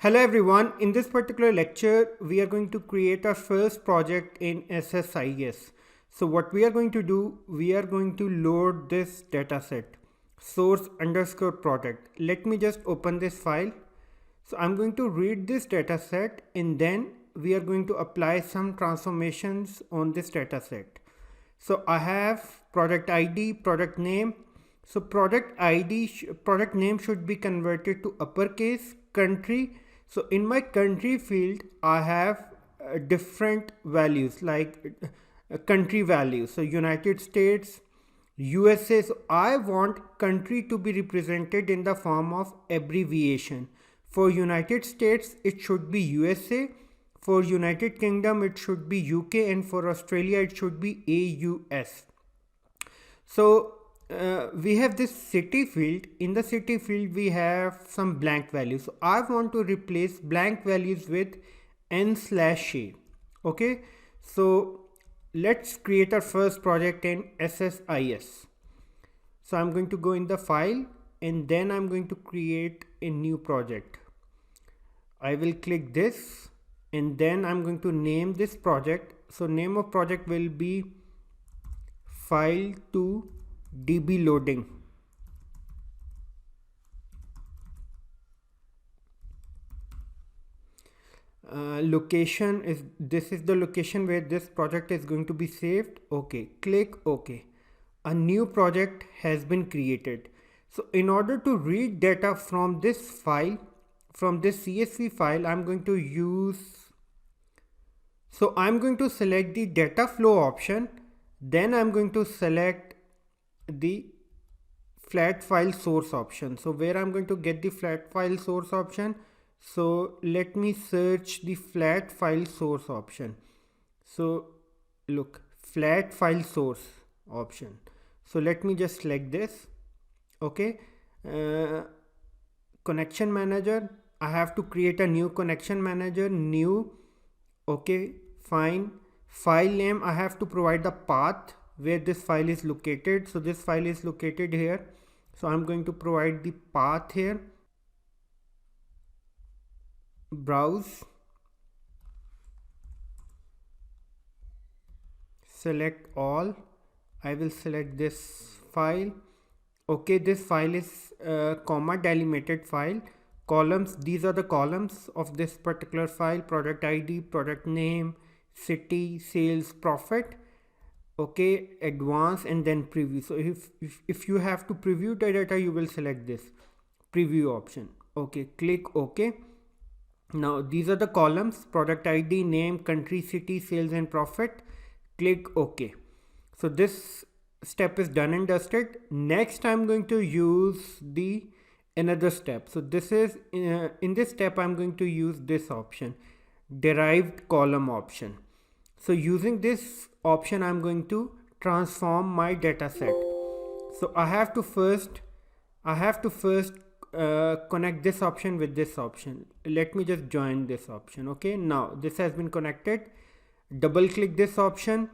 Hello everyone, in this particular lecture we are going to create our first project in SSIS. So what we are going to do, we are going to load this dataset source underscore product. Let me just open this file. So I'm going to read this dataset and then we are going to apply some transformations on this dataset. So I have product ID, product name. So product ID, product name should be converted to uppercase, country. So in my country field, I have different values like country values. So United States, USA. So I want country to be represented in the form of abbreviation. For United States, it should be USA. For United Kingdom, it should be UK, and for Australia, it should be AUS. So we have this city field. In the city field, we have some blank values. So I want to replace blank values with n/a. Okay, so let's create our first project in SSIS. So I'm going to go in the file and then I'm going to create a new project. I will click this and then I'm going to name this project. So name of project will be file to db loading. Location is, this is the location where this project is going to be saved. Okay, click OK. A new project has been created. So in order to read data from this file, from this CSV file, I'm going to use, so I'm going to select the data flow option. Then I'm going to select the flat file source option. So where I'm going to get the flat file source option. So let me search the flat file source option. So look, flat file source option. So let me just select this. Okay. Connection manager. I have to create a new connection manager, new. Okay, fine. File name, I have to provide the path where this file is located. So this file is located here. So I'm going to provide the path here. Browse. Select all. I will select this file. Okay, this file is comma delimited file. Columns, these are the columns of this particular file: product ID, product name, city, sales, profit. Okay, advanced and then preview. So if you have to preview the data, you will select this preview option. Okay, click OK. Now these are the columns: product ID, name, country, city, sales and profit. Click OK. So this step is done and dusted. Next I'm going to use the another step. So this is in this step I'm going to use this option, derived column option. So using this option I'm going to transform my data set. So I have to first connect this option with this option. Let me just join this option. Okay, now this has been connected. Double click this option.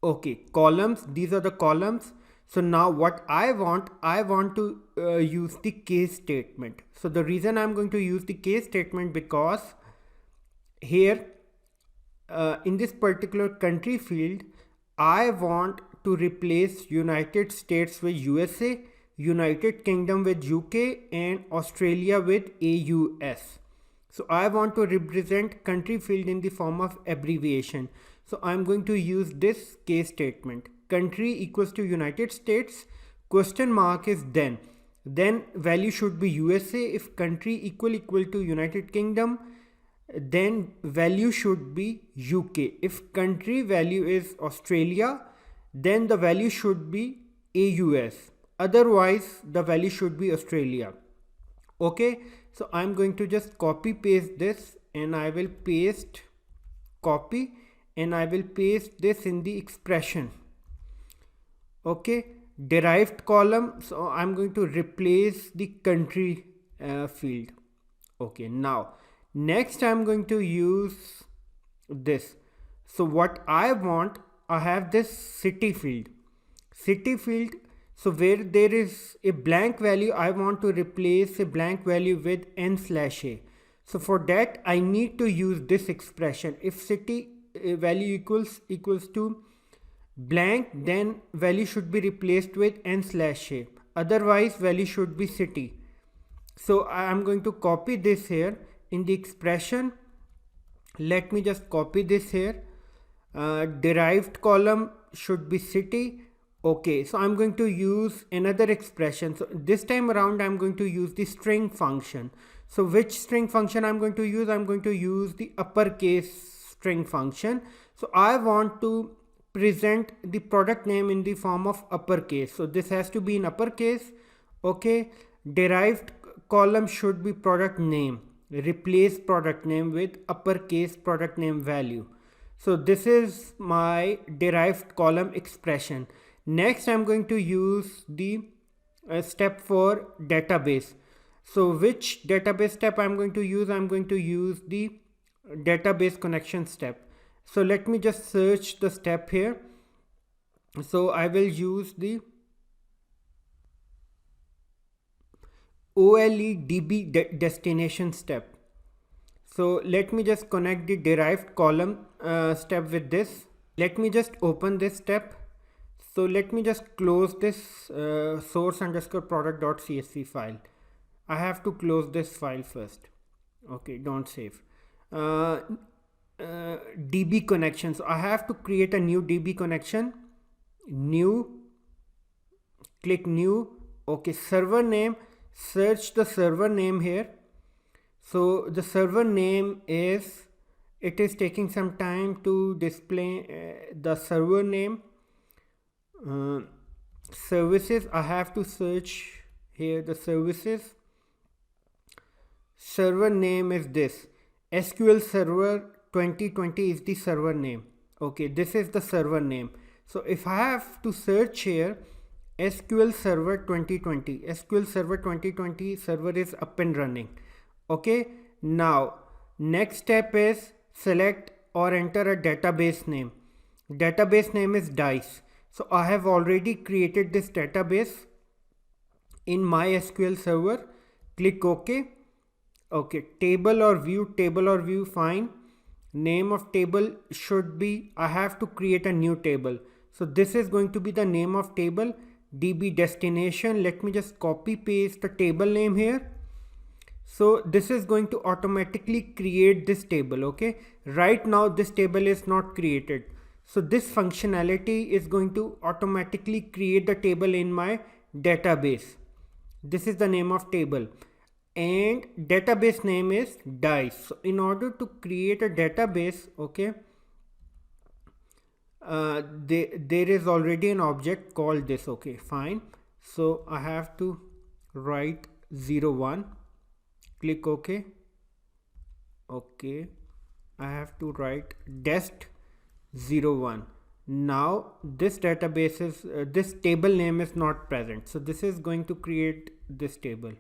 Okay, columns, these are the columns. So now what I want to use the case statement. So the reason I'm going to use the case statement, because here in this particular country field, I want to replace United States with USA, United Kingdom with UK and Australia with AUS. So I want to represent country field in the form of abbreviation. So I'm going to use this case statement. Country equals to United States, question mark is then value should be USA. If country equal to United Kingdom, then value should be UK. If country value is Australia, then the value should be AUS. Otherwise the value should be Australia. Okay, so I'm going to just copy paste this and I will paste, copy, and I will paste this in the expression. Okay, derived column. So I'm going to replace the country field. Okay, now next I'm going to use this. So what I want, I have this city field. So where there is a blank value, I want to replace a blank value with n/a. So for that I need to use this expression. If city value equals to blank, then value should be replaced with n/a, otherwise value should be city. So I am going to copy this here in the expression. Let me just copy this here. Derived column should be city. Okay, so I'm going to use another expression. So this time around I'm going to use the string function. So which string function I'm going to use? I'm going to use the uppercase string function. So I want to present the product name in the form of uppercase. So this has to be in uppercase. Okay, derived column should be product name. Replace product name with uppercase product name value. So this is my derived column expression. Next I'm going to use the step for database. So which database step I'm going to use? I'm going to use the database connection step. So let me just search the step here. So I will use the OLEDB destination step. So let me just connect the derived column step with this. Let me just open this step. So let me just close this source underscore product.csv file. I have to close this file first. Okay, don't save. DB connection. So I have to create a new DB connection. New. Click new. Okay, server name. Search the server name here. So the server name is, it is taking some time to display the server name. Services, I have to search here the services. Server name is this. SQL Server 2020 is the server name. Okay, this is the server name. So if I have to search here SQL Server 2020, SQL Server 2020 server is up and running. Okay, now next step is select or enter a database name. Database name is DICE. So I have already created this database in MySQL Server. Click OK. Okay, table or view, fine. Name of table should be, I have to create a new table. So this is going to be the name of table, DB destination. Let me just copy paste the table name here. So this is going to automatically create this table. Okay, right now this table is not created. So this functionality is going to automatically create the table in my database. This is the name of table and database name is DICE. So in order to create a database, okay, there is already an object called this. Okay, fine. So I have to write 01. Click OK. Okay, I have to write dest 01. Now this database is this table name is not present, so this is going to create this table.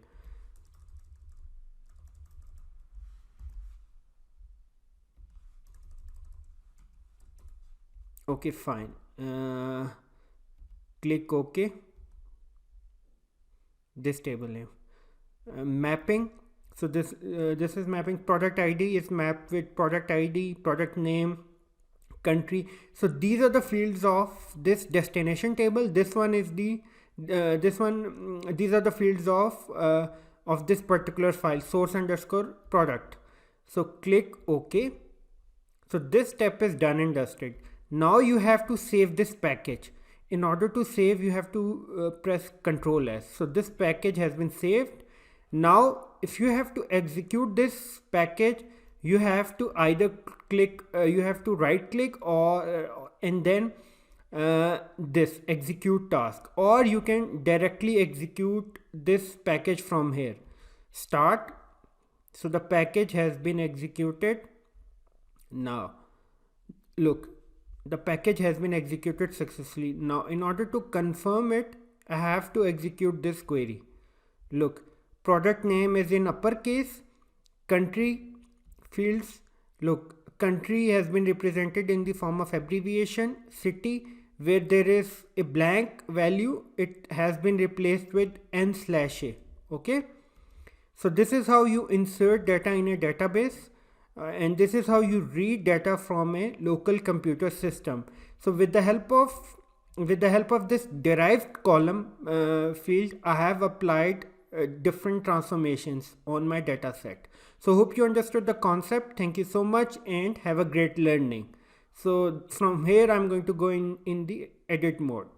Okay, fine. Click OK. This table name. Mapping. So this is mapping. Product ID is mapped with product ID, product name, country. So these are the fields of this destination table. This one is the these are the fields of this particular file, source underscore product. So click OK. So this step is done and dusted. Now you have to save this package. In order to save, you have to press Ctrl S. So this package has been saved. Now if you have to execute this package, you have to either click you have to right click or and then this execute task, or you can directly execute this package from here. Start. So the package has been executed. Now look, the package has been executed successfully. Now in order to confirm it, I have to execute this query. Look, product name is in uppercase, country fields, look, country has been represented in the form of abbreviation, city where there is a blank value, it has been replaced with n/a. Okay, So this is how you insert data in a database, and this is how you read data from a local computer system. So with the help of this derived column field, I have applied different transformations on my data set. So hope you understood the concept. Thank you so much and have a great learning. So from here I'm going to go in the edit mode.